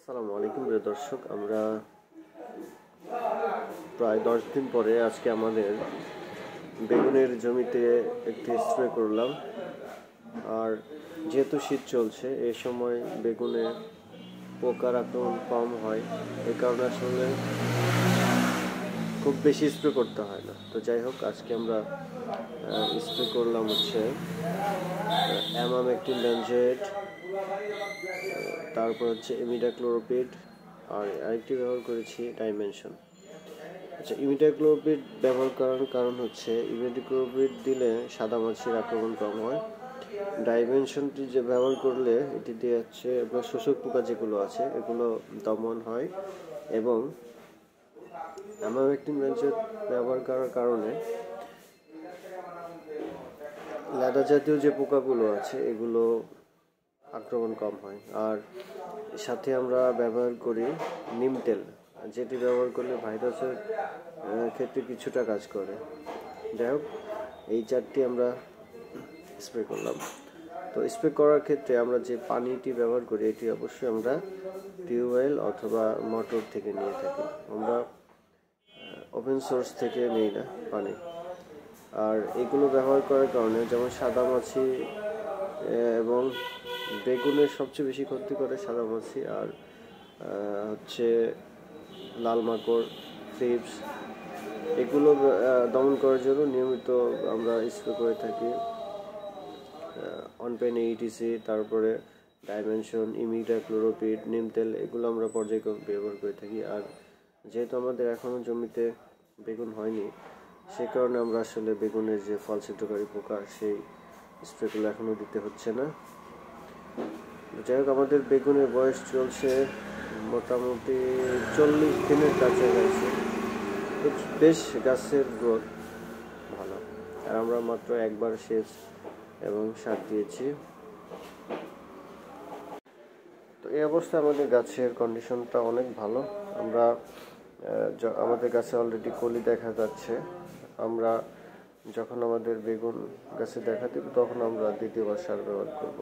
আসসালামু আলাইকুম প্রিয় দর্শক, আমরা প্রায় 10 দিন পরে আজকে আমাদের বেগুনের জমিতে একটি স্প্রে করলাম। আর যেহেতু শীত চলছে, এই সময় বেগুনে পোকার আক্রমণ কম হয়, এই কারণে আসলে খুব বেশি স্প্রে করতে হয় না। তো যাই হোক, আজকে আমরা স্প্রে করলাম হচ্ছে অ্যামামেকটিন বেনজোয়েট, তারপর হচ্ছে ইমিডাক্লোরোপিড, আর আরেকটি ব্যবহার করেছি ডাইমেনশন। আচ্ছা, ইমিডাক্লোরোপিড ব্যবহার করার কারণ হচ্ছে ইমিডাক্লোরোপিড দিলে সাদামাছির আক্রমণ কম হয়। ডাইমেনশনটি যে ব্যবহার করলে এটি দিয়ে হচ্ছে আপনার শোষক পোকা যেগুলো আছে এগুলো দমন হয়, এবং অ্যামামেকটিন বেনজোয়েট ব্যবহার করার কারণে লেদা জাতীয় যে পোকাগুলো আছে এগুলো আক্রমণ কম হয়। আর সাথে আমরা ব্যবহার করি নিম তেল, যেটি ব্যবহার করলে ভাইরাসের ক্ষেত্রে কিছুটা কাজ করে। যাই হোক, এই চারটি আমরা স্প্রে করলাম। তো স্প্রে করার ক্ষেত্রে আমরা যে পানিটি ব্যবহার করি এটি অবশ্যই আমরা টিউবওয়েল অথবা মোটর থেকে নিয়ে থাকি, আমরা ওপেন সোর্স থেকে নিই না পানি। আর এগুলো ব্যবহার করার কারণে যেমন সাদামাছি এবং বেগুনের সবচেয়ে বেশি ক্ষতি করে সাদামাছি, আর হচ্ছে লাল মাকড়, থ্রিপস, এগুলো দমন করার জন্য নিয়মিত আমরা স্প্রে করে থাকি অনপেন এইটিসি, তারপরে ডাইমেনশন, ইমিডাক্লোরোপিড, নিম তেল, এগুলো আমরা পর্যায়ক্রমে ব্যবহার করে থাকি। আর যেহেতু আমাদের এখনও জমিতে বেগুন হয়নি, সে কারণে আমরা আসলে বেগুনের যে ফল ছিদ্রকারী পোকা সেই স্প্রেগুলো এখনও দিতে হচ্ছে না। যাই হোক, আমাদের বেগুনের বয়স চলছে মোটামুটি 40 দিনের কাছাকাছি, বেশ গাছের গ্রোথ ভালো। আর আমরা মাত্র একবার সেচ এবং সার দিয়েছি। তো এই অবস্থায় আমাদের গাছের কন্ডিশনটা অনেক ভালো। আমরা আমাদের গাছে অলরেডি কলি দেখা যাচ্ছে। আমরা যখন আমাদের বেগুন গাছে দেখা দেব তখন আমরা দ্বিতীয়বার সার ব্যবহার করব।